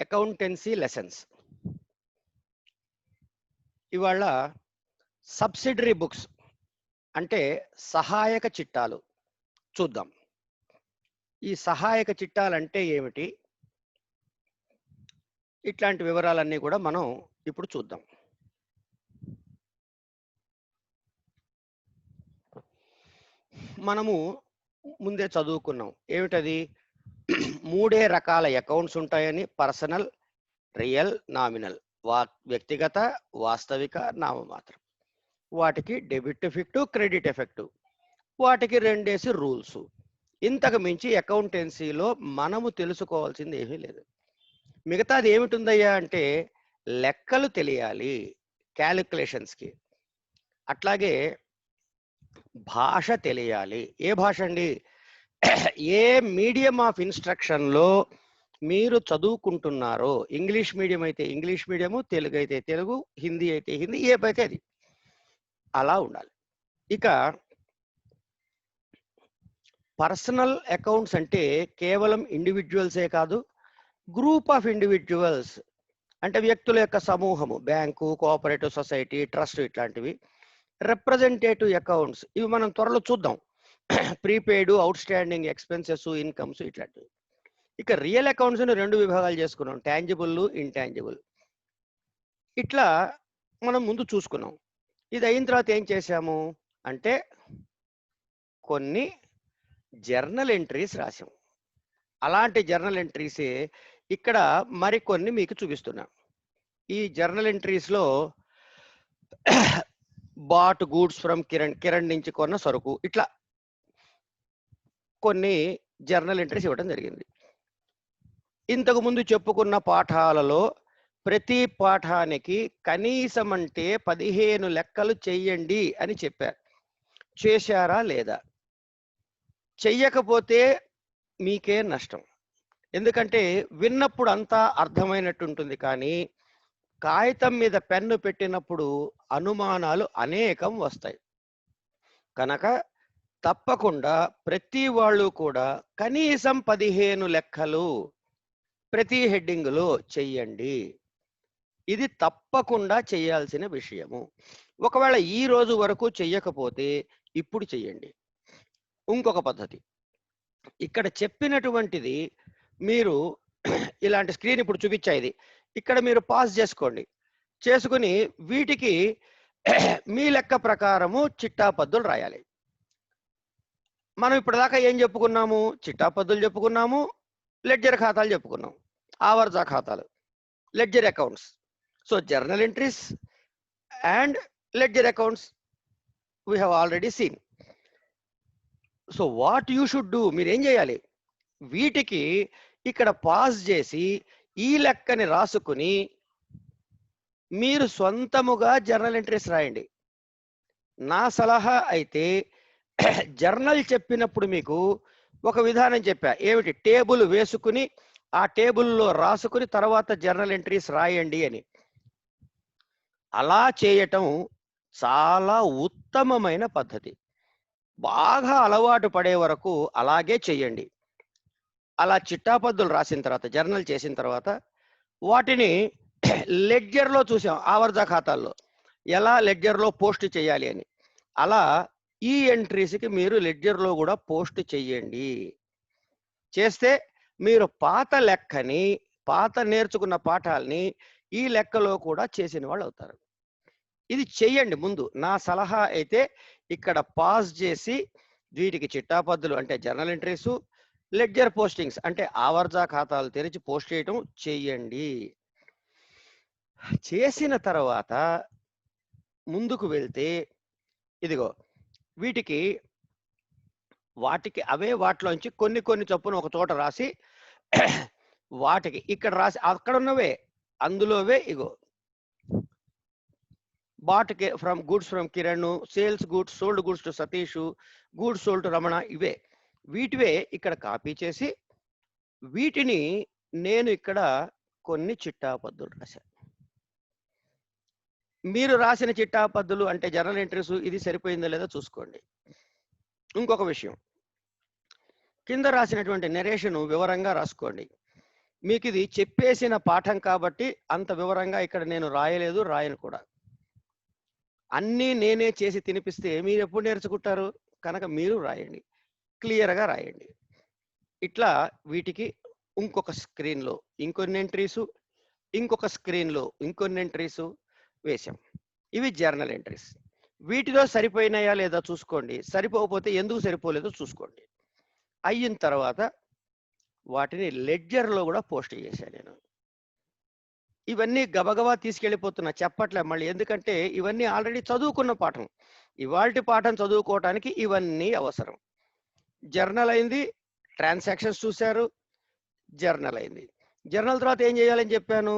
Accountancy lessons. ఇవాళ subsidiary books అంటే సహాయక చిట్టాలు చూద్దాం. ఈ సహాయక చిట్టాలంటే ఏమిటి, ఇట్లాంటి వివరాలన్నీ కూడా మనం ఇప్పుడు చూద్దాం. మనము ముందే చదువుకున్నాం ఏమిటది, 3 రకాల అకౌంట్స్ ఉంటాయని. Personal, real, nominal. వ్యక్తిగత, వాస్తవిక, నామమాత్రం. వాటికి డెబిట్ ఎఫెక్ట్, క్రెడిట్ ఎఫెక్ట్. వాటికి 2 రూల్స్. ఇంతకు మించి అకౌంటెన్సీలో మనము తెలుసుకోవాల్సింది ఏమీ లేదు. మిగతాది ఏమిటిందయ్యా అంటే లెక్కలు తెలియాలి క్యాలిక్యులేషన్స్కి. అట్లాగే భాష తెలియాలి. ఏ భాష అండి? ఏ మీడియం ఆఫ్ ఇన్స్ట్రక్షన్లో మీరు చదువుకుంటున్నారో, ఇంగ్లీష్ మీడియం అయితే ఇంగ్లీష్ మీడియము, తెలుగు అయితే తెలుగు, హిందీ అయితే హిందీ, ఏపైతే అది అలా ఉండాలి. ఇక పర్సనల్ అకౌంట్స్ అంటే కేవలం ఇండివిజువల్సే కాదు, గ్రూప్ ఆఫ్ ఇండివిజువల్స్ అంటే వ్యక్తుల యొక్క సమూహము, బ్యాంకు, కోఆపరేటివ్ సొసైటీ, ట్రస్ట్, ఇట్లాంటివి. రిప్రజెంటేటివ్ అకౌంట్స్ ఇవి మనం త్వరలో చూద్దాం. Prepaid, out standing expenses, incomes, ఇట్లాంటివి. ఇక రియల్ అకౌంట్స్ 2 విభాగాలు చేసుకున్నాం, టాంజిబుల్, ఇంటాంజిబుల్. ఇట్లా మనం ముందు చూసుకున్నాం. ఇది అయిన తర్వాత ఏం చేశాము అంటే కొన్ని జర్నల్ ఎంట్రీస్ రాసాం. అలాంటి జర్నల్ ఎంట్రీసే ఇక్కడ మరికొన్ని మీకు చూపిస్తున్నా. ఈ జర్నల్ ఎంట్రీస్లో బాట్ గూడ్స్ ఫ్రమ్ కిరణ్ నుంచి కొన్న సరుకు, ఇట్లా కొన్ని జర్నల్ ఎంట్రీస్ ఇవ్వడం జరిగింది. ఇంతకు ముందు చెప్పుకున్న పాఠాలలో ప్రతి పాఠానికి కనీసం అంటే 15 లెక్కలు చెయ్యండి అని చెప్పారు. చేశారా లేదా? చెయ్యకపోతే మీకే నష్టం. ఎందుకంటే విన్నప్పుడు అంతా అర్థమైనట్టు ఉంటుంది, కానీ కాగితం మీద పెన్ను పెట్టినప్పుడు అనుమానాలు అనేకం వస్తాయి. కనుక తప్పకుండా ప్రతి వాళ్ళు కూడా కనీసం 15 లెక్కలు ప్రతి హెడ్డింగ్లో చెయ్యండి. ఇది తప్పకుండా చేయాల్సిన విషయము. ఒకవేళ ఈ రోజు వరకు చెయ్యకపోతే ఇప్పుడు చెయ్యండి. ఇంకొక పద్ధతి, ఇక్కడ చెప్పినటువంటిది మీరు ఇలాంటి స్క్రీన్ ఇప్పుడు చూపించా, ఇది ఇక్కడ మీరు పాస్ చేసుకోండి. చేసుకుని వీటికి మీ లెక్క ప్రకారము చిట్టాపద్దులు రాయాలి. మనం ఇప్పటిదాకా ఏం చెప్పుకున్నాము? చిట్టాపద్దులు చెప్పుకున్నాము, లెడ్జర్ ఖాతాలు చెప్పుకున్నాం, ఆవర్జా ఖాతాలు, ledger accounts. So journal entries and ledger accounts we have already scene. So what you should do, మీరు ఏం చేయాలి? వీటికి ఇక్కడ పాస్ చేసి ఈ లెక్కని రాసుకుని మీరు సొంతముగా జర్నల్ ఎంట్రీస్ రాయండి. నా సలహా అయితే జర్నల్ చెప్పినప్పుడు మీకు ఒక విధానం చెప్పా, ఏమిటి? టేబుల్ వేసుకుని ఆ టేబుల్లో రాసుకుని తర్వాత జర్నల్ ఎంట్రీస్ రాయండి అని. అలా చేయటం చాలా ఉత్తమమైన పద్ధతి. బాగా అలవాటు పడే వరకు అలాగే చెయ్యండి. అలా చిట్టాపద్దులు రాసిన తర్వాత, జర్నల్ చేసిన తర్వాత వాటిని లెడ్జర్లో చూసాం, ఆవర్జా ఖాతాల్లో ఎలా లెడ్జర్లో పోస్ట్ చేయాలి అని. అలా ఈ ఎంట్రీస్కి మీరు లెడ్జర్లో కూడా పోస్ట్ చెయ్యండి. చేస్తే మీరు పాత లెక్కని, పాత నేర్చుకున్న పాఠాలని ఈ లెక్కలో కూడా చేసిన వాళ్ళు అవుతారు. ఇది చెయ్యండి ముందు. నా సలహా అయితే ఇక్కడ పాస్ చేసి వీటికి చిట్టాపద్దులు అంటే జర్నల్ ఎంట్రీస్, లెడ్జర్ పోస్టింగ్స్ అంటే ఆవర్జా ఖాతాలు తెరిచి పోస్ట్ చేయటం చెయ్యండి. చేసిన తర్వాత ముందుకు వెళ్తే ఇదిగో వీటికి వాటిలోంచి కొన్ని చొప్పున ఒక చోట రాసి వాటికి ఇక్కడ రాసి అక్కడ ఉన్నవే అందులోవే ఇగో bought from goods from Kiran, sales goods, sold goods to Satish, goods sold to Ramana, ఇవే వీటివే ఇక్కడ కాపీ చేసి వీటిని నేను ఇక్కడ కొన్ని చిట్టాపద్దులు రాశాను. మీరు రాసిన చిట్టాపద్దులు అంటే జర్నల్ ఎంట్రీస్ ఇది సరిపోయిందో లేదో చూసుకోండి. ఇంకొక విషయం, కింద రాసినటువంటి నెరేషన్ వివరంగా రాసుకోండి. మీకు ఇది చెప్పేసిన పాఠం కాబట్టి అంత వివరంగా ఇక్కడ నేను రాయలేదు, రాయను కూడా. అన్నీ నేనే చేసి తినిపిస్తే మీరు ఎప్పుడు నేర్చుకుంటారు? కనుక మీరు రాయండి, క్లియర్‌గా రాయండి. ఇట్లా వీటికి ఇంకొక స్క్రీన్‌లో ఇంకొన్ని ఎంట్రీసు, ఇంకొక స్క్రీన్‌లో ఇంకొన్ని ఎంట్రీసు వేశాం. ఇవి జర్నల్ ఎంట్రీస్. వీటిలో సరిపోయినాయా లేదా చూసుకోండి. సరిపోకపోతే ఎందుకు సరిపోలేదో చూసుకోండి. అయిన తర్వాత వాటిని లెడ్జర్‌లో కూడా పోస్ట్ చేశాను నేను. ఇవన్నీ గబగబా తీసుకెళ్ళిపోతున్నా, చెప్పట్లే మళ్ళీ. ఎందుకంటే ఇవన్నీ ఆల్రెడీ చదువుకున్న పాఠం. ఇవాల్టి పాఠం చదువుకోవటానికి ఇవన్నీ అవసరం. జర్నల్ అయింది, ట్రాన్సాక్షన్స్ చూశారు, జర్నల్ అయింది. జర్నల్ తర్వాత ఏం చేయాలని చెప్పాను?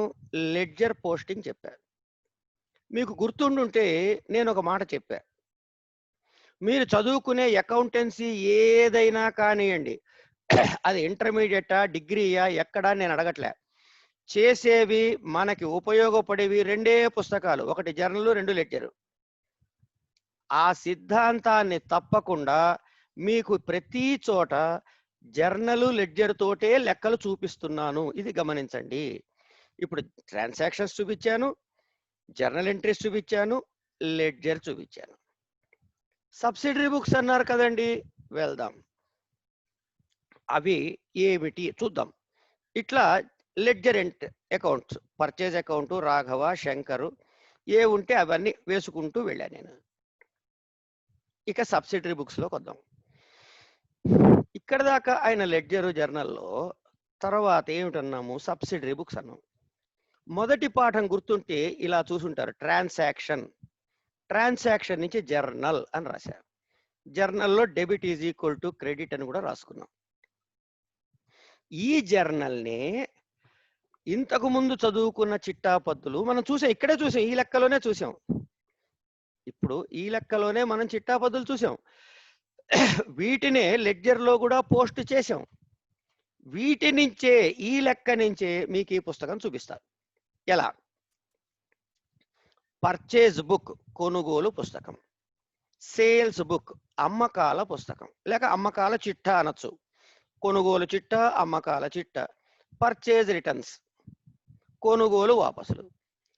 లెడ్జర్ పోస్టింగ్ చెప్పాను. మీకు గుర్తుండుంటే నేను ఒక మాట చెప్పా. మీరు చదువుకునే అకౌంటెన్సీ ఏదైనా కానియండి, అది ఇంటర్మీడియటా, డిగ్రీయా, ఎక్కడా నేను అడగట్లే. చేసేవి మనకి ఉపయోగపడేవి రెండే పుస్తకాలు, ఒకటి జర్నల్, 2 లెడ్జర్. ఆ సిద్ధాంతాన్ని తప్పకుండా మీకు ప్రతి చోట జర్నల్, లెడ్జర్ తోటే లెక్కలు చూపిస్తున్నాను. ఇది గమనించండి. ఇప్పుడు ట్రాన్సాక్షన్స్ చూపించాను, జర్నల్ ఎంట్రీస్ చూపించాను, లెడ్జర్ చూపించాను. సబ్సిడరీ బుక్స్ అన్నారు కదండి, వెళ్దాం. అవి ఏమిటి చూద్దాం. ఇట్లా ledger accounts, purchase account, Raghava, Shankar ఏ ఉంటే అవన్నీ వేసుకుంటూ వెళ్ళాను నేను. ఇక సబ్సిడరీ బుక్స్లోకి వద్దాం. ఇక్కడ దాకా ఆయన లెడ్జరు, జర్నల్లో. తర్వాత ఏమిటన్నాము? సబ్సిడరీ బుక్స్ అన్నాం. మొదటి పాఠం గుర్తుంటే ఇలా చూసుంటారు, ట్రాన్సాక్షన్. ట్రాన్సాక్షన్ నుంచి జర్నల్ అని రాశారు. జర్నల్లో debit is equal to credit అని కూడా రాసుకున్నాం. ఈ జర్నల్నే ఇంతకు ముందు చదువుకున్న చిట్టా పద్దులు మనం చూసాం, ఇక్కడే చూసాం, ఈ లెక్కలోనే చూసాం. ఇప్పుడు ఈ లెక్కలోనే మనం చిట్టా పద్దులు చూసాం. వీటినే లెడ్జర్లో కూడా పోస్ట్ చేసాం. వీటి నుంచే, ఈ లెక్క నుంచే మీకు ఈ పుస్తకం చూపిస్తారు. ఎలా? పర్చేజ్ బుక్ కొనుగోలు పుస్తకం, సేల్స్ బుక్ అమ్మకాల పుస్తకం, లేక అమ్మకాల చిట్టా అనొచ్చు. కొనుగోలు చిట్టా, అమ్మకాల చిట్టా. పర్చేజ్ రిటర్న్స్ కొనుగోలు వాపసులు,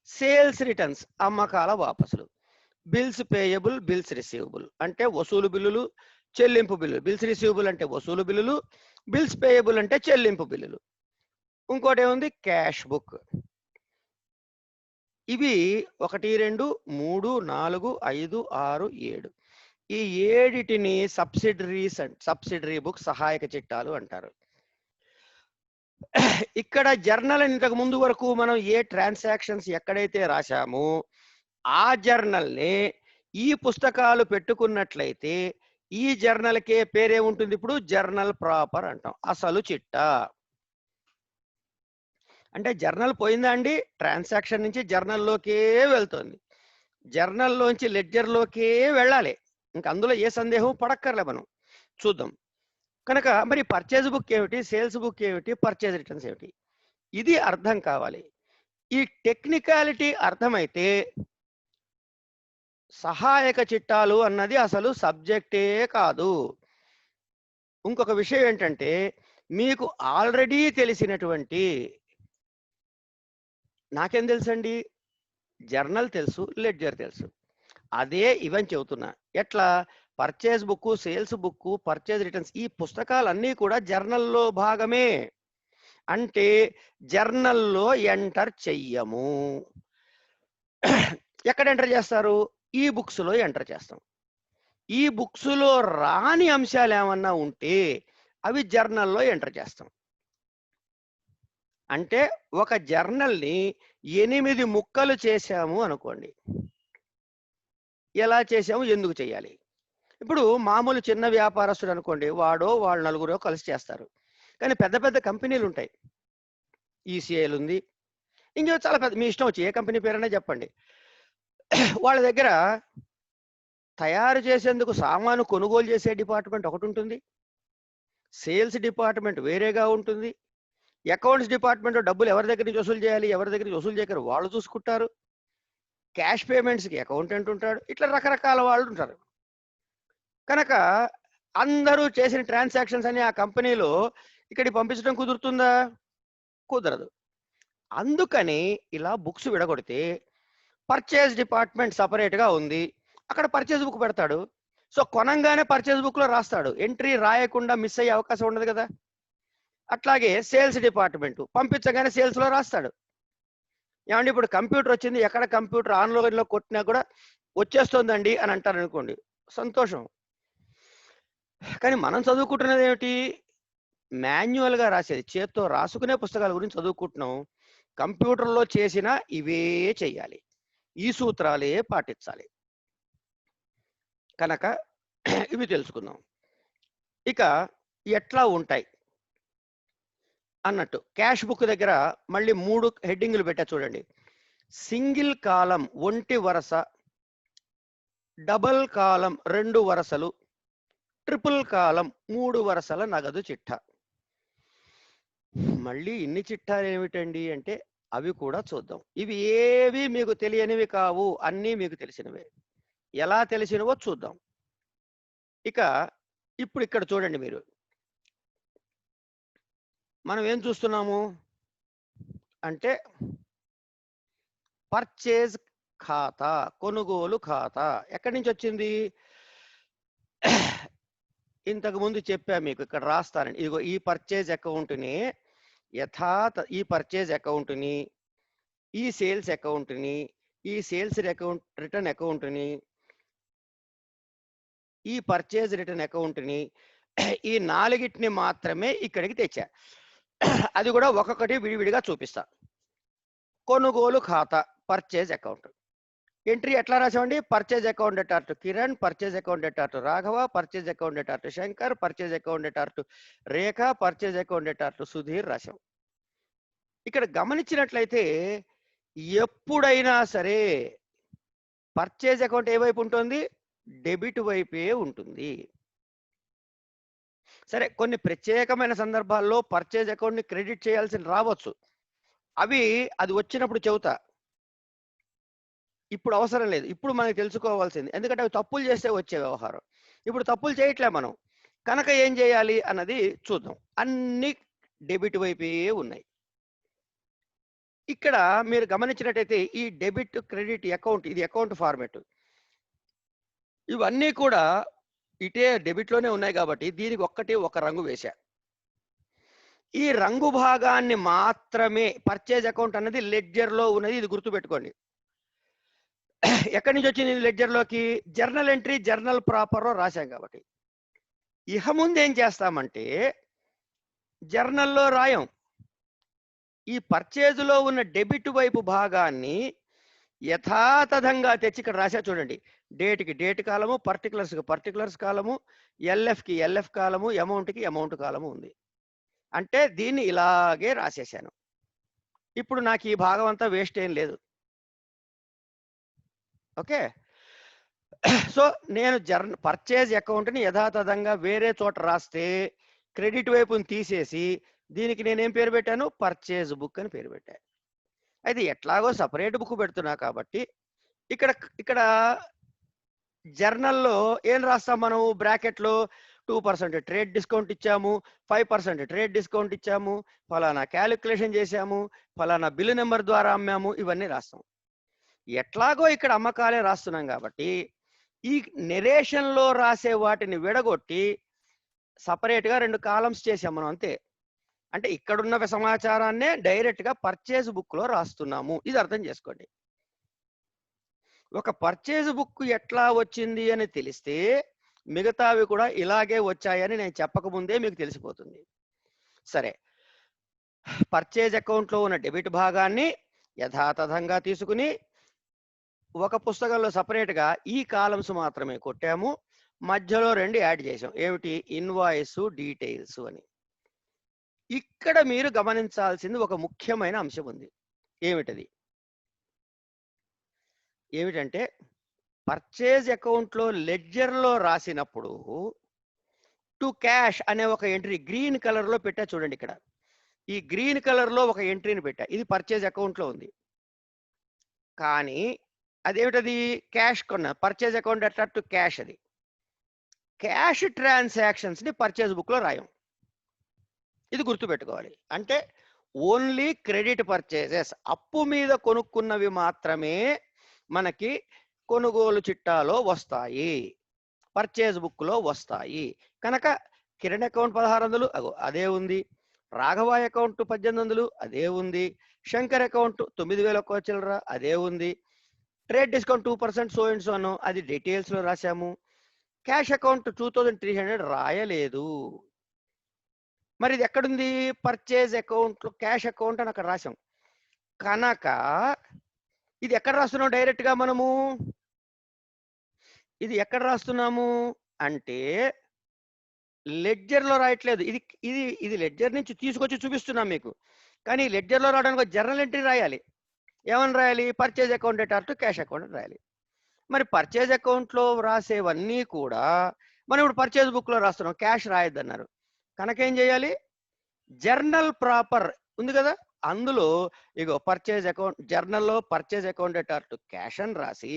సేల్స్ రిటర్న్స్ అమ్మకాల వాపసులు, బిల్స్ పేయబుల్, బిల్స్ రిసీవబుల్ అంటే వసూలు బిల్లులు, చెల్లింపు బిల్లులు. బిల్స్ రిసీవబుల్ అంటే వసూలు బిల్లులు, బిల్స్ పేయబుల్ అంటే చెల్లింపు బిల్లులు. ఇంకోటి ఏముంది? Cash book. ఇవి 1, 2, 3, 4, 5, 6, 7. ఈ 7టిని సబ్సిడరీస్, సబ్సిడరీ బుక్, సహాయక చిట్టాలు అంటారు. ఇక్కడ జర్నల్ ఇంతకు ముందు వరకు మనం ఏ ట్రాన్సాక్షన్స్ ఎక్కడైతే రాశామో ఆ జర్నల్ని ఈ పుస్తకాలు పెట్టుకున్నట్లయితే ఈ జర్నల్కే పేరే ఉంటుంది. ఇప్పుడు జర్నల్ ప్రాపర్ అంటాం, అసలు చిట్టా. అంటే జర్నల్ పోయిందా అండి? ట్రాన్సాక్షన్ నుంచి జర్నల్లోకే వెళ్తుంది, జర్నల్లోంచి లెడ్జర్లోకే వెళ్ళాలి. ఇంక అందులో ఏ సందేహం పడక్కర్లే. మనం చూద్దాం. కనుక మరి పర్చేజ్ బుక్ ఏమిటి, సేల్స్ బుక్ ఏమిటి, పర్చేజ్ రిటర్న్స్ ఏమిటి, ఇది అర్థం కావాలి. ఈ టెక్నికాలిటీ అర్థమైతే సహాయక చిట్టాలు అన్నది అసలు సబ్జెక్టే కాదు. ఇంకొక విషయం ఏంటంటే, మీకు ఆల్రెడీ తెలిసినటువంటి, నాకేం తెలుసండి, జర్నల్ తెలుసు, లెడ్జర్ తెలుసు, అదే ఇవని చెబుతున్నా. ఎట్లా? Purchase book, sales book, purchase returns ఈ పుస్తకాలన్నీ కూడా జర్నల్లో భాగమే. అంటే జర్నల్లో ఎంటర్ చెయ్యము. ఎక్కడ ఎంటర్ చేస్తారు? ఈ బుక్స్లో ఎంటర్ చేస్తాం. ఈ బుక్స్లో రాని అంశాలు ఏమన్నా ఉంటే అవి జర్నల్లో ఎంటర్ చేస్తాం. అంటే ఒక జర్నల్ని 8 ముక్కలు చేశాము అనుకోండి. ఎలా చేసాము, ఎందుకు చేయాలి? ఇప్పుడు మామూలు చిన్న వ్యాపారస్తుడు అనుకోండి, వాడో వాళ్ళ నలుగురో కలిసి చేస్తారు. కానీ పెద్ద పెద్ద కంపెనీలు ఉంటాయి, ఈసీఐలు ఉంది, ఇంకో చాలా పెద్ద, మీ ఇష్టం వచ్చి ఏ కంపెనీ పేరైనా చెప్పండి. వాళ్ళ దగ్గర తయారు చేసేందుకు సామాను కొనుగోలు చేసే డిపార్ట్మెంట్ ఒకటి ఉంటుంది, సేల్స్ డిపార్ట్మెంట్ వేరేగా ఉంటుంది, అకౌంట్స్ డిపార్ట్మెంట్ డబ్బులు ఎవరి దగ్గర నుంచి వసూలు చేయాలి, ఎవరి దగ్గర నుంచి వసూలు చేయరు వాళ్ళు చూసుకుంటారు, క్యాష్ పేమెంట్స్కి అకౌంటెంట్ ఉంటాడు, ఇట్లా రకరకాల వాళ్ళు ఉంటారు. కనుక అందరూ చేసిన ట్రాన్సాక్షన్స్ అని ఆ కంపెనీలో ఇక్కడికి పంపించడం కుదురుతుందా? కుదరదు. అందుకని ఇలా బుక్స్ విడగొడితే పర్చేజ్ డిపార్ట్మెంట్ సపరేట్గా ఉంది, అక్కడ పర్చేజ్ బుక్ పెడతాడు. సో కొనంగానే పర్చేజ్ బుక్లో రాస్తాడు, ఎంట్రీ రాయకుండా మిస్ అయ్యే అవకాశం ఉండదు కదా. అట్లాగే సేల్స్ డిపార్ట్మెంట్ పంపించగానే సేల్స్లో రాస్తాడు. ఏమంటే ఇప్పుడు కంప్యూటర్ వచ్చింది, ఎక్కడ కంప్యూటర్ ఆన్లైన్లో కొట్టినా కూడా వచ్చేస్తుందండి అని అంటారు అనుకోండి, సంతోషం. కానీ మనం చదువుకుంటున్నది ఏమిటి? మాన్యువల్గా రాసేది, చేత్తో రాసుకునే పుస్తకాల గురించి చదువుకుంటున్నాం. కంప్యూటర్లో చేసిన ఇవే చెయ్యాలి, ఈ సూత్రాలే పాటించాలి కనుక ఇవి తెలుసుకుందాం. ఇక ఎట్లా ఉంటాయి అన్నట్టు, క్యాష్ బుక్ దగ్గర మళ్ళీ 3 హెడ్డింగ్లు పెట్టా చూడండి. సింగిల్ కాలం ఒంటి వరస, డబుల్ కాలం 2 వరసలు, ట్రిపుల్ కాలం 3 వరసల నగదు చిట్టా. మళ్ళీ ఇన్ని చిట్టాలు ఏమిటండి అంటే అవి కూడా చూద్దాం. ఇవి ఏవి మీకు తెలియనివి కావు, అన్నీ మీకు తెలిసినవే. ఎలా తెలిసినవో చూద్దాం. ఇక ఇప్పుడు ఇక్కడ చూడండి, మీరు మనం ఏం చూస్తున్నాము అంటే పర్చేజ్ ఖాతా, కొనుగోలు ఖాతా ఎక్కడి నుంచి వచ్చింది? ఇంతకు ముందు చెప్పా మీకు, ఇక్కడ రాస్తానండి. ఇదిగో ఈ పర్చేజ్ అకౌంట్ని ఈ పర్చేజ్ అకౌంట్ని, ఈ సేల్స్ అకౌంట్ని, ఈ సేల్స్ రిటర్న్ అకౌంట్ని, ఈ పర్చేజ్ రిటర్న్ అకౌంట్ని, ఈ 4టిని మాత్రమే ఇక్కడికి తెచ్చా. అది కూడా ఒక్కొక్కటి విడివిడిగా చూపిస్తా. కొనుగోలు ఖాతా పర్చేజ్ అకౌంట్ ఎంట్రీ ఎట్లా రాసామండి? Purchase account debtor to Kiran, purchase account debtor to Raghava, purchase account debtor to Shankar, purchase account debtor to Rekha, purchase account debtor to Sudhir రాశాం. ఇక్కడ గమనించినట్లయితే ఎప్పుడైనా సరే పర్చేజ్ అకౌంట్ ఏ వైపు ఉంటుంది? డెబిట్ వైపే ఉంటుంది. సరే, కొన్ని ప్రత్యేకమైన సందర్భాల్లో పర్చేజ్ అకౌంట్ ని క్రెడిట్ చేయాల్సి రావచ్చు, అది వచ్చినప్పుడు చెబుతా. ఇప్పుడు అవసరం లేదు, ఇప్పుడు మనకి తెలుసుకోవాల్సింది, ఎందుకంటే అవి తప్పులు చేస్తే వచ్చే వ్యవహారం. ఇప్పుడు తప్పులు చేయట్లే మనం కనుక ఏం చేయాలి అన్నది చూద్దాం. అన్ని డెబిట్ వైపే ఉన్నాయి. ఇక్కడ మీరు గమనించినట్టయితే ఈ డెబిట్ క్రెడిట్ అకౌంట్, ఇది అకౌంట్ ఫార్మెట్, ఇవన్నీ కూడా ఇటే డెబిట్లోనే ఉన్నాయి కాబట్టి దీనికి ఒక రంగు వేశా. ఈ రంగు భాగాన్ని మాత్రమే పర్చేజ్ అకౌంట్ అన్నది లెడ్జర్లో ఉన్నది, ఇది గుర్తుపెట్టుకోండి. ఎక్కడి నుంచి వచ్చింది లెడ్జర్లోకి? జర్నల్ ఎంట్రీ, జర్నల్ ప్రాపర్లో రాశాం కాబట్టి. ఇహ ముందు ఏం చేస్తామంటే జర్నల్లో రాయం, ఈ పర్చేజ్లో ఉన్న డెబిట్ వైపు భాగాన్ని యథాతథంగా తెచ్చి ఇక్కడ రాశా చూడండి. డేట్కి డేట్ కాలము, పర్టికులర్స్కి పర్టికులర్స్ కాలము, ఎల్ఎఫ్కి ఎల్ఎఫ్ కాలము, అమౌంట్కి అమౌంట్ కాలము ఉంది. అంటే దీన్ని ఇలాగే రాసేసాను. ఇప్పుడు నాకు ఈ భాగం అంతా వేస్ట్ ఏం లేదు. ఓకే, సో నేను పర్చేజ్ అకౌంట్ని యథాతథంగా వేరే చోట రాస్తే క్రెడిట్ వైపుని తీసేసి దీనికి నేనేం పేరు పెట్టాను? పర్చేజ్ బుక్ అని పేరు పెట్టాను. అయితే ఎట్లాగో సపరేట్ బుక్ పెడుతున్నా కాబట్టి ఇక్కడ జర్నల్లో ఏం రాస్తాం మనం? బ్రాకెట్లో 2% ట్రేడ్ డిస్కౌంట్ ఇచ్చాము, 5% ట్రేడ్ డిస్కౌంట్ ఇచ్చాము, ఫలానా క్యాలిక్యులేషన్ చేశాము, ఫలానా బిల్లు నెంబర్ ద్వారా అమ్మాము, ఇవన్నీ రాస్తాం. ఎట్లాగో ఇక్కడ అమ్మకాలే రాస్తున్నాం కాబట్టి ఈ నెరేషన్లో రాసే వాటిని విడగొట్టి సపరేట్గా 2 కాలమ్స్ చేసాం మనం, అంతే. అంటే ఇక్కడున్న సమాచారాన్నే డైరెక్ట్గా పర్చేజ్ బుక్లో రాస్తున్నాము, ఇది అర్థం చేసుకోండి. ఒక పర్చేజ్ బుక్ ఎట్లా వచ్చింది అని తెలిస్తే మిగతావి కూడా ఇలాగే వచ్చాయని నేను చెప్పకముందే మీకు తెలిసిపోతుంది. సరే, పర్చేజ్ అకౌంట్లో ఉన్న డెబిట్ భాగాన్ని యథాతథంగా తీసుకుని ఒక పుస్తకంలో సపరేట్గా ఈ కాలమ్స్ మాత్రమే కొట్టాము, మధ్యలో 2 యాడ్ చేసాం. ఏమిటి? ఇన్వాయిస్, డీటెయిల్స్ అని. ఇక్కడ మీరు గమనించాల్సింది ఒక ముఖ్యమైన అంశం ఉంది. ఏమిటంటే పర్చేజ్ అకౌంట్లో లెడ్జర్లో రాసినప్పుడు టు క్యాష్ అనే ఒక ఎంట్రీ గ్రీన్ కలర్లో పెట్టా చూడండి. ఇక్కడ ఈ గ్రీన్ కలర్లో ఒక ఎంట్రీని పెట్టా, ఇది పర్చేజ్ అకౌంట్లో ఉంది. కానీ అదేమిటది? క్యాష్ కొన్న పర్చేజ్ అకౌంట్ అట్లా టు క్యాష్. అది క్యాష్ ట్రాన్సాక్షన్స్ని పర్చేజ్ బుక్లో రాయం, ఇది గుర్తుపెట్టుకోవాలి. అంటే ఓన్లీ క్రెడిట్ పర్చేజెస్, అప్పు మీద కొనుక్కున్నవి మాత్రమే మనకి కొనుగోలు చిట్టాలో వస్తాయి, పర్చేజ్ బుక్ లో వస్తాయి. కనుక కిరణ్ అకౌంట్ 1600 అదే ఉంది, రాఘవ అకౌంట్ 1800 అదే ఉంది, శంకర్ అకౌంట్ 9000 ఒక్క చిల్లర అదే ఉంది, trade discount 2% so and Sonu అది డీటెయిల్స్ లో రాశాము, క్యాష్ అకౌంట్ 2300 రాయలేదు. మరి ఇది ఎక్కడుంది? పర్చేజ్ అకౌంట్, క్యాష్ అకౌంట్ అని అక్కడ రాసాం. కనుక ఇది ఎక్కడ రాస్తున్నాం డైరెక్ట్ గా మనము? ఇది ఎక్కడ రాస్తున్నాము అంటే లెడ్జర్ లో రాయట్లేదు. ఇది ఇది ఇది లెడ్జర్ నుంచి తీసుకొచ్చి చూపిస్తున్నాం మీకు. కానీ లెడ్జర్ లో రావడానికి జర్నల్ ఎంట్రీ రాయాలి. ఏమని రాయాలి? Purchase account debtor to cash account రాయాలి. మరి పర్చేజ్ అకౌంట్ లో రాసేవన్నీ కూడా మనం ఇప్పుడు పర్చేజ్ బుక్ లో రాస్తున్నాం, క్యాష్ రాయొద్దన్నారు. కనుక ఏం చేయాలి? జర్నల్ ప్రాపర్ ఉంది కదా, అందులో ఇగో పర్చేజ్ అకౌంట్ జర్నల్లో purchase account debtor to cash అని రాసి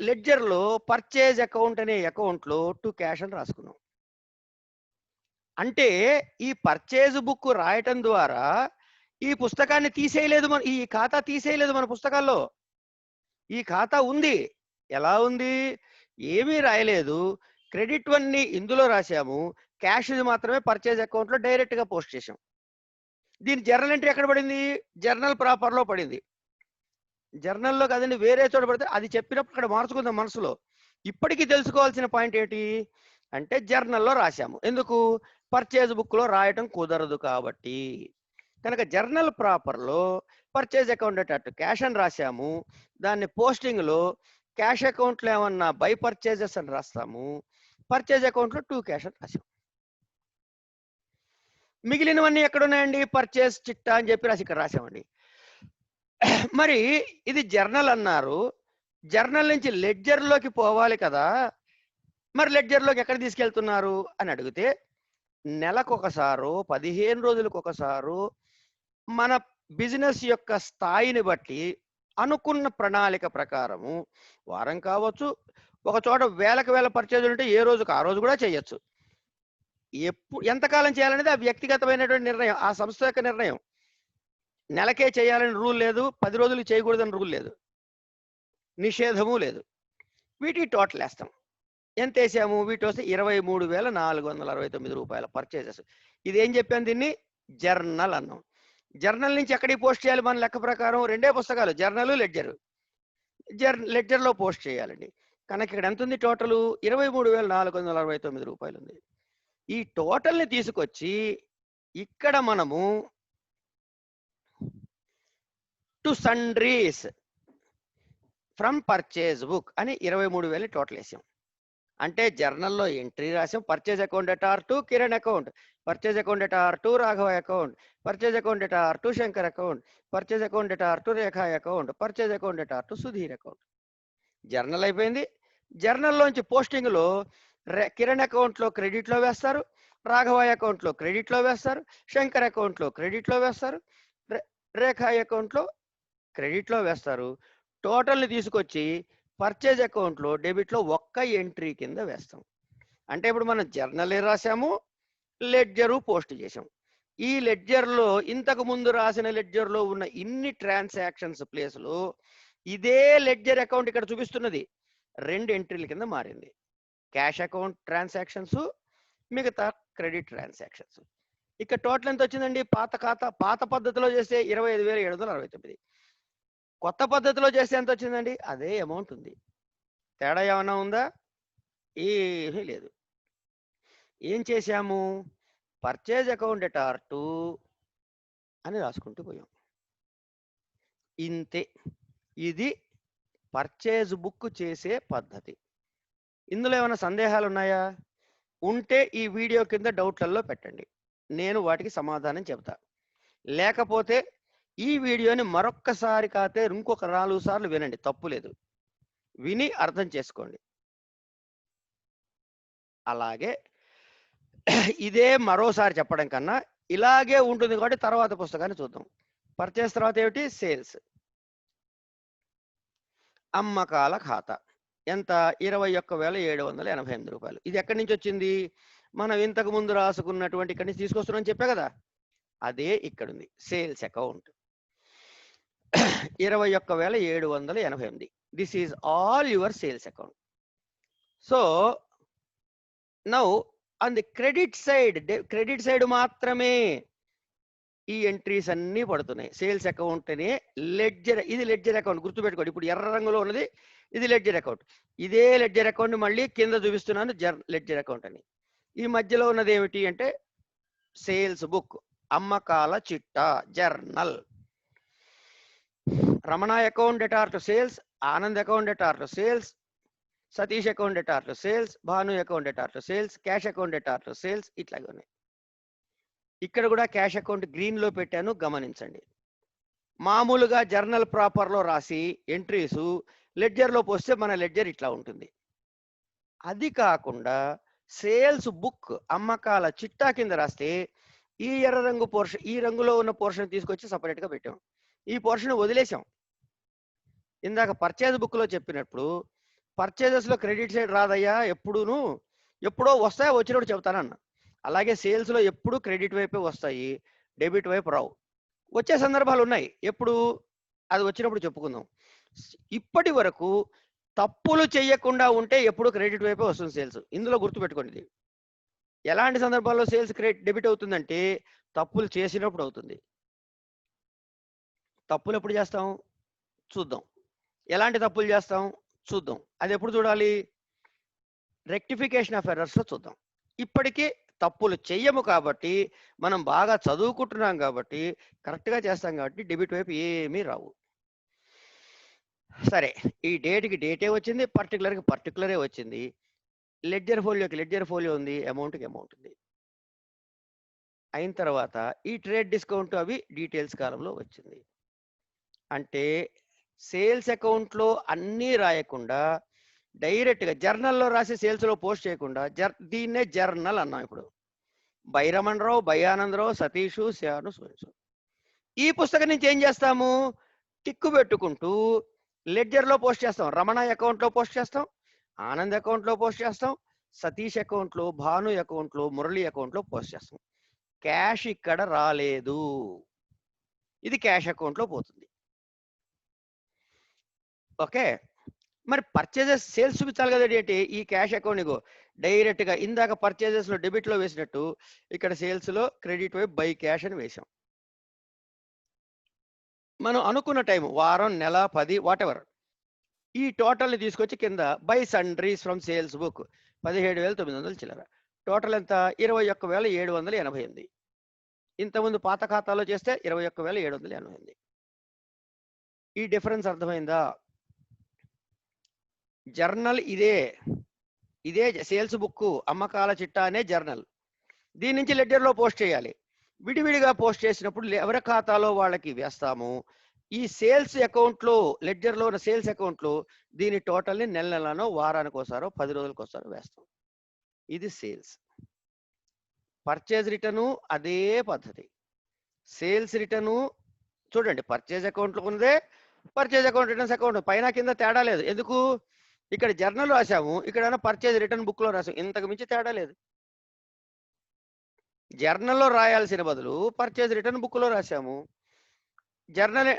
లెడ్జర్ లో పర్చేజ్ అకౌంట్ అనే అకౌంట్ లో టు క్యాష్ అని రాసుకున్నాం. అంటే ఈ పర్చేజ్ బుక్ రాయటం ద్వారా ఈ పుస్తకాన్ని తీసేయలేదు, మన ఈ ఖాతా తీసేయలేదు మన పుస్తకాల్లో. ఈ ఖాతా ఉంది. ఎలా ఉంది? ఏమీ రాయలేదు. క్రెడిట్ వన్ని ఇందులో రాశాము, క్యాష్ మాత్రమే పర్చేజ్ అకౌంట్ లో డైరెక్ట్ గా పోస్ట్ చేసాం. దీని జర్నల్ ఎంట్రీ ఎక్కడ పడింది? జర్నల్ ప్రాపర్ లో పడింది. జర్నల్లో కదండి, వేరే చోట పడితే అది చెప్పినప్పుడు ఇక్కడ మార్చుకుందాం మనసులో. ఇప్పటికీ తెలుసుకోవాల్సిన పాయింట్ ఏంటి అంటే జర్నల్లో రాశాము. ఎందుకు? పర్చేజ్ బుక్ లో రాయటం కుదరదు కాబట్టి. కనుక జర్నల్ ప్రాపర్లో పర్చేజ్ అకౌంట్ డేటా క్యాష్ అని రాశాము, దాన్ని పోస్టింగ్ లో క్యాష్ అకౌంట్లో ఏమన్నా బై పర్చేజెస్ అని రాస్తాము, పర్చేజ్ అకౌంట్లో టు క్యాష్ అని రాసాము. మిగిలినవన్నీ ఎక్కడున్నాయండి? పర్చేజ్ చిట్టా అని చెప్పి రాసి ఇక్కడ రాసామండి. మరి ఇది జర్నల్ అన్నారు, జర్నల్ నుంచి లెడ్జర్లోకి పోవాలి కదా, మరి లెడ్జర్లోకి ఎక్కడ తీసుకెళ్తున్నారు అని అడిగితే నెలకొకసారో 15 రోజులకు ఒకసారో మన బిజినెస్ యొక్క స్థాయిని బట్టి అనుకున్న ప్రణాళిక ప్రకారము వారం కావచ్చు, ఒక చోట వేలకు వేల పర్చేజులు ఉంటే ఏ రోజుకు ఆ రోజు కూడా చేయొచ్చు. ఎంతకాలం చేయాలనేది ఆ వ్యక్తిగతమైనటువంటి నిర్ణయం, ఆ సంస్థ యొక్క నిర్ణయం. నెలకే చేయాలని రూల్ లేదు, 10 రోజులు చేయకూడదని రూల్ లేదు, నిషేధము లేదు. వీటి టోటల్ వేస్తాం. ఎంత వేసాము? వీటి వస్తే 23,469 రూపాయల పర్చేజెస్. ఇది ఏం చెప్పాను? దీన్ని జర్నల్ అన్నాం. జర్నల్ నుంచి ఎక్కడికి పోస్ట్ చేయాలి మన లెక్క ప్రకారం? రెండే పుస్తకాలు, జర్నల్ లెడ్జర్. లెడ్జర్లో పోస్ట్ చేయాలండి. కనుక ఇక్కడ ఎంత ఉంది? టోటల్ 23,469 రూపాయలు ఉంది. ఈ టోటల్ని తీసుకొచ్చి ఇక్కడ మనము టు సండ్రీస్ ఫ్రమ్ పర్చేజ్ బుక్ అని 23,000 టోటల్ వేసాం. అంటే జర్నల్లో ఎంట్రీ రాసాం, purchase account debtor to Kiran account, purchase account debtor to Raghava account, purchase account debtor to Shankar account, purchase account debtor to Rekha account, purchase account debtor to Sudheer account. Journal అయిపోయింది. జర్నల్లోంచి పోస్టింగ్లో కిరణ్ అకౌంట్లో క్రెడిట్లో వేస్తారు, రాఘవ అకౌంట్లో క్రెడిట్లో వేస్తారు, శంకర్ అకౌంట్లో క్రెడిట్లో వేస్తారు, రేఖా అకౌంట్లో క్రెడిట్లో వేస్తారు. టోటల్ని తీసుకొచ్చి పర్చేజ్ అకౌంట్లో డెబిట్లో ఒక్క ఎంట్రీ కింద వేస్తాం. అంటే ఇప్పుడు మనం జర్నల్ రాసాము, లెడ్జరు పోస్ట్ చేసాం. ఈ లెడ్జర్లో ఇంతకు ముందు రాసిన లెడ్జర్లో ఉన్న ఇన్ని ట్రాన్సాక్షన్స్ ప్లేస్లో ఇదే లెడ్జర్ అకౌంట్ ఇక్కడ చూపిస్తున్నది 2 ఎంట్రీల కింద మారింది. క్యాష్ అకౌంట్ ట్రాన్సాక్షన్స్, మిగతా క్రెడిట్ ట్రాన్సాక్షన్స్. ఇక్కడ టోటల్ ఎంత వచ్చిందండి? పాత పద్ధతిలో చేస్తే 25,769. కొత్త పద్ధతిలో చేస్తే ఎంత వచ్చిందండి? అదే అమౌంట్ ఉంది. తేడా ఏమన్నా ఉందా? ఏమీ లేదు. ఏం చేశాము? పర్చేజ్ అకౌంట్ డేటార్ టు అని రాసుకుంటూ పోయాం. ఇంతే. ఇది పర్చేజ్ బుక్ చేసే పద్ధతి. ఇందులో ఏమైనా సందేహాలు ఉన్నాయా? ఉంటే ఈ వీడియో కింద డౌట్లలో పెట్టండి, నేను వాటికి సమాధానం చెప్తా. లేకపోతే ఈ వీడియోని మరొక్కసారి కాతే ఇంకొక 4 సార్లు వినండి, తప్పు లేదు. విని అర్థం చేసుకోండి. అలాగే ఇదే మరోసారి చెప్పడం కన్నా ఇలాగే ఉంటుంది కాబట్టి తర్వాత పుస్తకాన్ని చూద్దాం. పర్చేస్ తర్వాత ఏమిటి? సేల్స్. అమ్మకాల ఖాతా ఎంత? 21,788 రూపాయలు. ఇది ఎక్కడి నుంచి వచ్చింది? మనం ఇంతకు ముందు రాసుకున్నటువంటి ఇక్కడి నుంచి తీసుకొస్తున్నాం చెప్పా కదా. అదే ఇక్కడ ఉంది sales account 21,788. This is all your sales account. So now on the credit side మాత్రమే ఈ ఎంట్రీస్ అన్ని పడుతున్నాయి. సేల్స్ అకౌంట్ అనే లెడ్జర్, ఇది లెడ్జర్ అకౌంట్ గుర్తుపెట్టుకోండి. ఇప్పుడు ఎర్ర రంగులో ఉన్నది ఇది లెడ్జర్ అకౌంట్. ఇదే లెడ్జర్ అకౌంట్ మళ్ళీ కింద చూపిస్తున్నాను లెడ్జర్ అకౌంట్ అని. ఈ మధ్యలో ఉన్నది ఏమిటి అంటే సేల్స్ బుక్, అమ్మకాల చిట్టా, journal. Ramana account debtor to sales, Anand account debtor to sales, Satish account debtor to sales, Bhanu account debtor to sales, cash account debtor to sales, ఇట్లాగే ఉన్నాయి. ఇక్కడ కూడా క్యాష్ అకౌంట్ గ్రీన్ లో పెట్టాను, గమనించండి. మామూలుగా జర్నల్ ప్రాపర్ లో రాసి ఎంట్రీస్ లెడ్జర్ లో పోస్తే మన లెడ్జర్ ఇట్లా ఉంటుంది. అది కాకుండా సేల్స్ బుక్, అమ్మకాల చిట్టా కింద రాస్తే ఈ ఎర్ర రంగు పోర్షన్, ఈ రంగులో ఉన్న పోర్షన్ తీసుకొచ్చి సపరేట్ గా పెట్టాం. ఈ పోర్షన్ వదిలేసాం. ఇందాక పర్చేజ్ బుక్ లో చెప్పినప్పుడు పర్చేజెస్ లో క్రెడిట్ సైడ్ రాదయ్యా, ఎప్పుడో వస్తాయో వచ్చినప్పుడు చెప్తానన్న. అలాగే సేల్స్ లో ఎప్పుడు క్రెడిట్ వైపే వస్తాయి, డెబిట్ వైపు రావు. వచ్చే సందర్భాలు ఉన్నాయి, ఎప్పుడు అది వచ్చినప్పుడు చెప్పుకుందాం. ఇప్పటి వరకు తప్పులు చేయకుండా ఉంటే ఎప్పుడు క్రెడిట్ వైపే వస్తుంది సేల్స్. ఇందులో గుర్తుపెట్టుకోండి. ఎలాంటి సందర్భాల్లో సేల్స్ డెబిట్ అవుతుందంటే తప్పులు చేసినప్పుడు అవుతుంది. తప్పులు ఎప్పుడు చేస్తాం చూద్దాం. ఎలాంటి తప్పులు చేస్తాం చూద్దాం. అది ఎప్పుడు చూడాలి? రెక్టిఫికేషన్ ఆఫ్ ఎర్రర్స్ లో చూద్దాం. ఇప్పటికీ తప్పులు చెయ్యము కాబట్టి, మనం బాగా చదువుకుంటున్నాం కాబట్టి, కరెక్ట్గా చేస్తాం కాబట్టి డెబిట్ వైపు ఏమీ రావు. సరే, ఈ డేట్కి డేటే వచ్చింది, పర్టికులర్కి పర్టికులరే వచ్చింది. లెడ్జర్ ఫోలియో ఉంది, అమౌంట్కి అమౌంట్ ఉంది. అయిన తర్వాత ఈ ట్రేడ్ డిస్కౌంట్ అవి డీటెయిల్స్ కాలంలో వచ్చింది. అంటే సేల్స్ అకౌంట్లో అన్నీ రాయకుండా డైరెక్ట్గా జర్నల్లో రాసి సేల్స్లో పోస్ట్ చేయకుండా దీన్నే జర్నల్ అన్నాం. ఇప్పుడు బైరమణ్ రావు, బయానందరావు, సతీషు, శ్యాను, సోయసు. ఈ పుస్తకం నుంచి ఏం చేస్తాము? టిక్కు పెట్టుకుంటూ లెడ్జర్లో పోస్ట్ చేస్తాం, రమణ అకౌంట్లో పోస్ట్ చేస్తాం, ఆనంద్ అకౌంట్లో పోస్ట్ చేస్తాం, సతీష్ అకౌంట్లో, భాను అకౌంట్లో, మురళి అకౌంట్లో పోస్ట్ చేస్తాం. క్యాష్ ఇక్కడ రాలేదు, ఇది క్యాష్ అకౌంట్లో పోతుంది. ఓకే, మరి పర్చేజెస్ సేల్స్ చూపించాలి కదా. ఏంటి ఈ క్యాష్ అకౌంట్ ఇగో డైరెక్ట్గా ఇందాక పర్చేజెస్ లో డెబిట్ లో వేసినట్టు ఇక్కడ సేల్స్ లో క్రెడిట్ వైపు బై క్యాష్ అని వేసాం. మనం అనుకున్న టైం వారం, నెల, 10 వాటెవర్, ఈ టోటల్ని తీసుకొచ్చి కింద బై సండ్రీస్ ఫ్రమ్ సేల్స్ బుక్ 17,900 చిల్లర. టోటల్ ఎంత? 21,788. ఇంతకుముందు పాత ఖాతాలో చేస్తే 21,788. ఈ డిఫరెన్స్ అర్థమైందా? జర్నల్ ఇదే సేల్స్ బుక్, అమ్మకాల చిట్టా అనే జర్నల్. దీని నుంచి లెడ్జర్లో పోస్ట్ చేయాలి. విడివిడిగా పోస్ట్ చేసినప్పుడు ఎవరి ఖాతాలో వాళ్ళకి వేస్తాము. ఈ సేల్స్ అకౌంట్లో, లెడ్జర్లో ఉన్న సేల్స్ అకౌంట్లో దీని టోటల్ని నెలనో, వారానికి ఒకసారో, 10 రోజులకు ఒకసారో వేస్తాం. ఇది సేల్స్. పర్చేజ్ రిటర్ను అదే పద్ధతి. సేల్స్ రిటర్ను చూడండి, పర్చేజ్ అకౌంట్లో ఉన్నదే పర్చేజ్ అకౌంట్, రిటర్న్స్ అకౌంట్, పైన కింద తేడా లేదు. ఎందుకు? ఇక్కడ జర్నల్ రాసాము, ఇక్కడ పర్చేజ్ రిటర్న్ బుక్ లో రాసాము, ఇంతకు మించి తేడా లేదు. జర్నల్లో రాయాల్సిన బదులు పర్చేజ్ రిటర్న్ బుక్ లో రాసాము. జర్నల్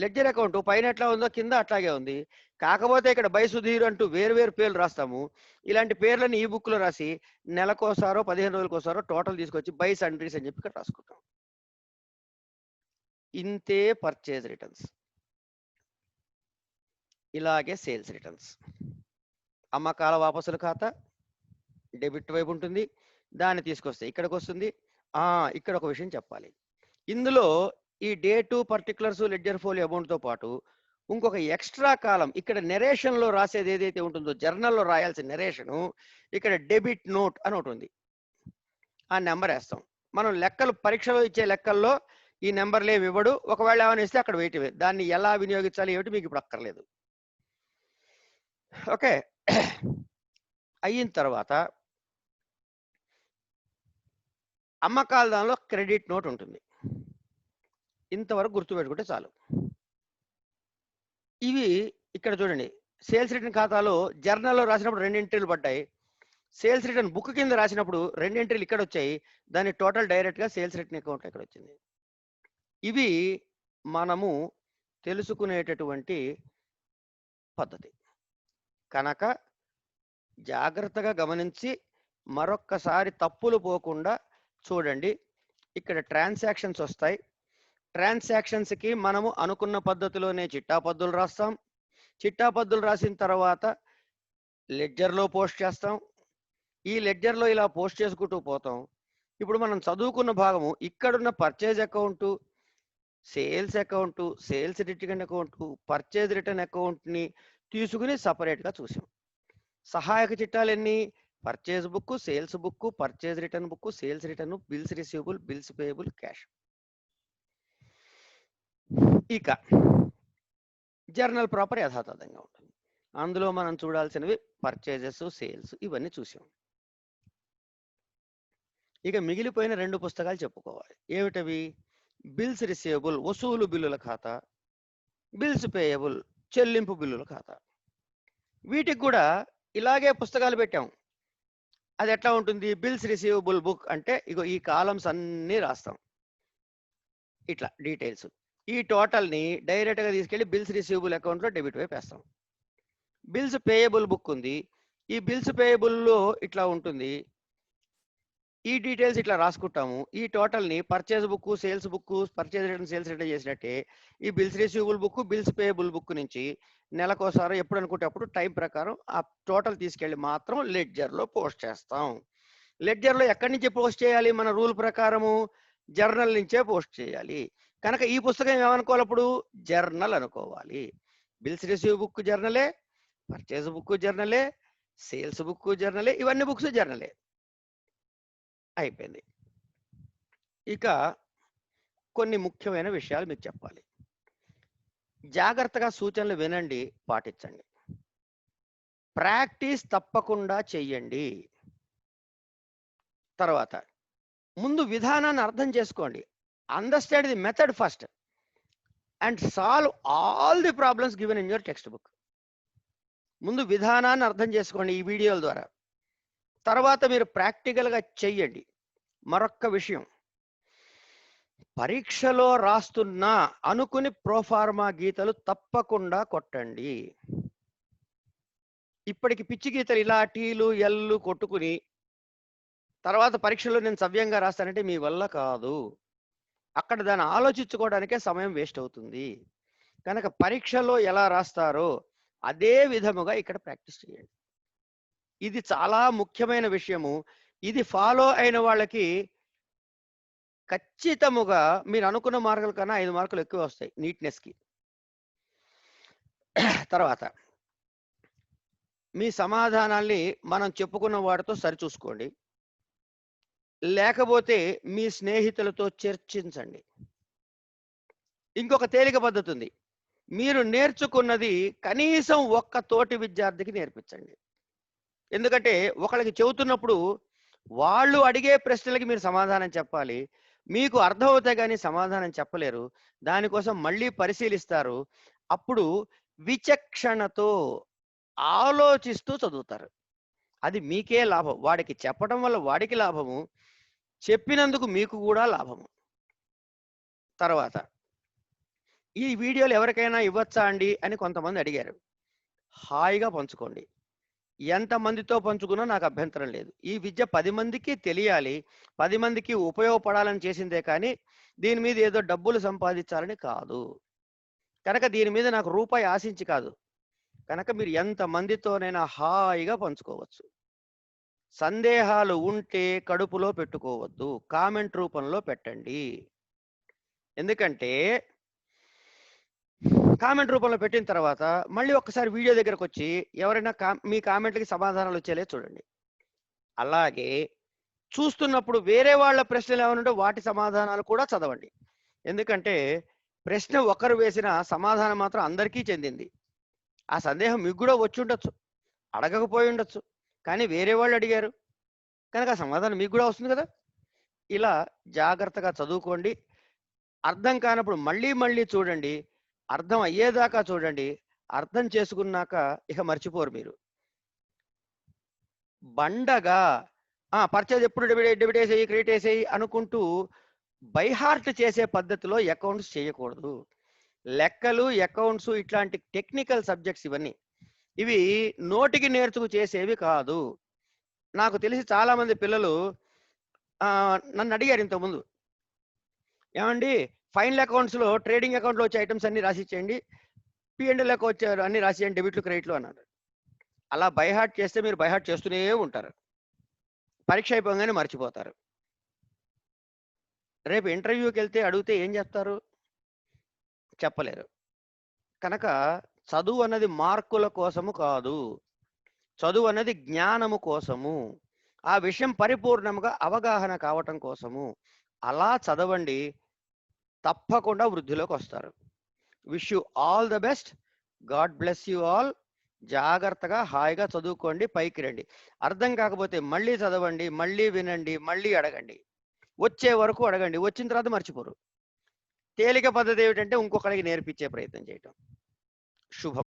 లెడ్జర్ అకౌంట్ పైన ఎట్లా ఉందో కింద అట్లాగే ఉంది. కాకపోతే ఇక్కడ బై సుధీర్ అంటూ వేరు పేర్లు రాస్తాము. ఇలాంటి పేర్లను ఈ బుక్ లో రాసి నెలకోసారో 15 రోజులకోసారో టోటల్ తీసుకొచ్చి బై సండ్రీస్ అని చెప్పి ఇక్కడ రాసుకుంటాం. ఇంతే పర్చేజ్ రిటర్న్స్. ఇలాగే సేల్స్ రిటర్న్స్. అమ్మకాల వాపసుల ఖాతా డెబిట్ వైపు ఉంటుంది, దాన్ని తీసుకొస్తే ఇక్కడికి వస్తుంది. ఇక్కడ ఒక విషయం చెప్పాలి. ఇందులో ఈ డేటు, పర్టికులర్స్, లెడ్జర్ ఫోలియో అమౌంట్తో పాటు ఇంకొక ఎక్స్ట్రా కాలం ఇక్కడ నెరేషన్లో రాసేది ఏదైతే ఉంటుందో, జర్నల్లో రాయాల్సిన నెరేషను, ఇక్కడ డెబిట్ నోట్ అని ఒకటి ఉంది. ఆ నెంబర్ వేస్తాం. మనం లెక్కలు, పరీక్షలో ఇచ్చే లెక్కల్లో ఈ నెంబర్లు ఏమి ఇవ్వడు. ఒకవేళ ఏమైనా ఇస్తే అక్కడ వెయిట్, దాన్ని ఎలా వినియోగించాలి ఏమిటి మీకు ఇప్పుడు అక్కర్లేదు. ఓకే, అయిన తర్వాత అమ్మకాల దానిలో క్రెడిట్ నోట్ ఉంటుంది. ఇంతవరకు గుర్తుపెట్టుకుంటే చాలు. ఇవి ఇక్కడ చూడండి, సేల్స్ రిటర్న్ ఖాతాలో జర్నల్లో రాసినప్పుడు 2 ఎంట్రీలు పడ్డాయి, సేల్స్ రిటర్న్ బుక్ కింద రాసినప్పుడు 2 ఎంట్రీలు ఇక్కడ వచ్చాయి, దాని టోటల్ డైరెక్ట్గా సేల్స్ రిటర్న్ అకౌంట్లో ఇక్కడ వచ్చింది. ఇవి మనము తెలుసుకునేటటువంటి పద్ధతి. కనుక జాగ్రత్తగా గమనించి మరొక్కసారి తప్పులు పోకుండా చూడండి. ఇక్కడ ట్రాన్సాక్షన్స్ వస్తాయి. ట్రాన్సాక్షన్స్కి మనము అనుకున్న పద్ధతిలోనే చిట్టా పద్దులు రాస్తాం. చిట్టా పద్దులు రాసిన తర్వాత లెడ్జర్లో పోస్ట్ చేస్తాం. ఈ లెడ్జర్లో ఇలా పోస్ట్ చేసుకుంటూ పోతాం. ఇప్పుడు మనం చదువుకున్న భాగము ఇక్కడున్న purchase account, sales account, sales return account, purchase return అకౌంట్ని తీసుకుని సపరేట్గా చూసాం. సహాయక చిట్టాలు ఎన్ని? Purchase book, sales book, purchase return book, sales return, bills receivable, bills payable, cash. ఇక జర్నల్ ప్రాపర్ యథాతథంగా ఉంటుంది. అందులో మనం చూడాల్సినవి పర్చేజెస్, సేల్స్, ఇవన్నీ చూసాం. ఇక మిగిలిపోయిన 2 పుస్తకాలు చెప్పుకోవాలి. ఏమిటవి? బిల్స్ రిసీవబుల్ వసూలు బిల్లుల ఖాతా, బిల్స్ పేయబుల్ చెల్లింపు బిల్లుల ఖాతా. వీటికి కూడా ఇలాగే పుస్తకాలు పెట్టాం. అది ఎట్లా ఉంటుంది? బిల్స్ రిసీవబుల్ బుక్ అంటే ఇగో ఈ కాలమ్స్ అన్నీ రాస్తాం, ఇట్లా డీటెయిల్స్. ఈ టోటల్ని డైరెక్ట్గా తీసుకెళ్ళి బిల్స్ రిసీవబుల్ అకౌంట్లో డెబిట్ వైపు వేస్తాం. బిల్స్ పేయబుల్ బుక్ ఉంది. ఈ బిల్స్ పేయబుల్లో ఇట్లా ఉంటుంది. ఈ డీటెయిల్స్ ఇట్లా రాసుకుంటాము. ఈ టోటల్ని purchase book, sales book, purchase return, sales return చేసినట్టే ఈ bills receivable book, bills payable book నుంచి నెలకోసారి ఎప్పుడు అనుకుంటే అప్పుడు టైం ప్రకారం ఆ టోటల్ తీసుకెళ్ళి మాత్రం లెడ్జర్లో పోస్ట్ చేస్తాం. లెడ్జర్లో ఎక్కడి నుంచి పోస్ట్ చేయాలి? మన రూల్ ప్రకారము జర్నల్ నుంచే పోస్ట్ చేయాలి. కనుక ఈ పుస్తకం ఏమనుకోవాలి? అప్పుడు జర్నల్ అనుకోవాలి. బిల్స్ రిసీవ్ బుక్ జర్నలే, పర్చేజ్ బుక్ జర్నలే, సేల్స్ బుక్ జర్నలే, ఇవన్నీ బుక్స్ జర్నలే. అయిపోయింది. ఇక కొన్ని ముఖ్యమైన విషయాలు మీకు చెప్పాలి. జాగ్రత్తగా సూచనలు వినండి, పాటించండి. ప్రాక్టీస్ తప్పకుండా చెయ్యండి. తర్వాత ముందు విధానాన్ని అర్థం చేసుకోండి. Understand the method first and solve all the problems given in your text book. ముందు విధానాన్ని అర్థం చేసుకోండి ఈ వీడియోల ద్వారా. తర్వాత మీరు ప్రాక్టికల్గా చెయ్యండి. మరొక్క విషయం, పరీక్షలో రాస్తున్నా అనుకుని ప్రోఫార్మా గీతలు తప్పకుండా కొట్టండి. ఇప్పటికి పిచ్చి గీతలు ఇలా టీలు ఎల్లు కొట్టుకుని తర్వాత పరీక్షలో నేను సవ్యంగా రాస్తానంటే మీ వల్ల కాదు. అక్కడ దాన్ని ఆలోచించుకోవడానికే సమయం వేస్ట్ అవుతుంది. కనుక పరీక్షలో ఎలా రాస్తారో అదే విధముగా ఇక్కడ ప్రాక్టీస్ చేయండి. ఇది చాలా ముఖ్యమైన విషయము. ఇది ఫాలో అయిన వాళ్ళకి ఖచ్చితముగా మీరు అనుకున్న మార్కుల కన్నా 5 మార్కులు ఎక్కువ వస్తాయి నీట్నెస్కి. తర్వాత మీ సమాధానాల్ని మనం చెప్పుకున్న వాటితో సరిచూసుకోండి. లేకపోతే మీ స్నేహితులతో చర్చించండి. ఇంకొక తేలిక పద్ధతి ఉంది. మీరు నేర్చుకున్నది కనీసం ఒక్క తోటి విద్యార్థికి నేర్పించండి. ఎందుకంటే ఒకళ్ళకి చెబుతున్నప్పుడు వాళ్ళు అడిగే ప్రశ్నలకి మీరు సమాధానం చెప్పాలి. మీకు అర్థమవుతే కానీ సమాధానం చెప్పలేరు. దానికోసం మళ్ళీ పరిశీలిస్తారు. అప్పుడు విచక్షణతో ఆలోచిస్తూ చదువుతారు. అది మీకే లాభం. వాడికి చెప్పడం వల్ల వాడికి లాభము, చెప్పినందుకు మీకు కూడా లాభము. తర్వాత ఈ వీడియోలు ఎవరికైనా ఇవ్వచ్చా అండి అని కొంతమంది అడిగారు. హాయిగా పంచుకోండి. ఎంతమందితో పంచుకున్నా నాకు అభ్యంతరం లేదు. ఈ విద్య 10 మందికి తెలియాలి, 10 మందికి ఉపయోగపడాలని చేసిందే కానీ దీని మీద ఏదో డబ్బులు సంపాదించాలని కాదు. కనుక దీని మీద నాకు రూపాయి ఆశించి కాదు. కనుక మీరు ఎంతమందితోనైనా హాయిగా పంచుకోవచ్చు. సందేహాలు ఉంటే కడుపులో పెట్టుకోవద్దు, కామెంట్ రూపంలో పెట్టండి. ఎందుకంటే కామెంట్ రూపంలో పెట్టిన తర్వాత మళ్ళీ ఒక్కసారి వీడియో దగ్గరకు వచ్చి ఎవరైనా మీ కామెంట్లకి సమాధానాలు వచ్చేలే చూడండి. అలాగే చూస్తున్నప్పుడు వేరే వాళ్ళ ప్రశ్నలు ఏమైనా వాటి సమాధానాలు కూడా చదవండి. ఎందుకంటే ప్రశ్న ఒకరు వేసిన సమాధానం మాత్రం అందరికీ చెందింది. ఆ సందేహం మీకు కూడా వచ్చి ఉండొచ్చు, అడగకపోయి ఉండొచ్చు, కానీ వేరే వాళ్ళు అడిగారు కనుక ఆ సమాధానం మీకు కూడా వస్తుంది కదా. ఇలా జాగ్రత్తగా చదువుకోండి. అర్థం కానప్పుడు మళ్ళీ మళ్ళీ చూడండి. అర్థం అయ్యేదాకా చూడండి. అర్థం చేసుకున్నాక ఇక మర్చిపోరు మీరు. బండగా పర్చేజ్ ఎప్పుడు డెబిట్ వేసేయి, క్రెడిట్ వేసేయి అనుకుంటూ బైహార్ట్ చేసే పద్ధతిలో అకౌంట్స్ చేయకూడదు. లెక్కలు, అకౌంట్స్ ఇట్లాంటి టెక్నికల్ సబ్జెక్ట్స్ ఇవన్నీ. ఇవి నోటికి నేర్చుకు చేసేవి కాదు. నాకు తెలిసి చాలా మంది పిల్లలు నన్ను అడిగారు ఇంతకుముందు, ఏమండి ఫైనల్ అకౌంట్స్ లో ట్రేడింగ్ అకౌంట్ లో వచ్చే ఐటమ్స్ అన్ని రాసిచ్చేయండి, P&L వచ్చారు అన్ని రాసియండి, డెబిట్లు క్రెడిట్లు అన్నారు. అలా బైహార్ట్ చేస్తే మీరు బైహార్ట్ చేస్తూనే ఉంటారు, పరీక్ష అయిపోగానే మర్చిపోతారు. రేపు ఇంటర్వ్యూకి వెళ్తే అడిగితే ఏం చేస్తారు? చెప్పలేరు. కనుక చదువు అన్నది మార్కుల కోసము కాదు, చదువు అన్నది జ్ఞానము కోసము, ఆ విషయం పరిపూర్ణంగా అవగాహన కావటం కోసము. అలా చదవండి, తప్పకుండా వృద్ధిలోకి వస్తారు. Wish you all the best. God bless you all. జాగ్రత్తగా హాయిగా చదువుకోండి, పైకి రండి. అర్థం కాకపోతే మళ్ళీ చదవండి, మళ్ళీ వినండి, మళ్ళీ అడగండి, వచ్చే వరకు అడగండి, వచ్చిన తర్వాత మర్చిపోరు. తేలిక పద్ధతి ఏమిటంటే ఇంకొకరికి నేర్పించే ప్రయత్నం చేయటం. శుభం.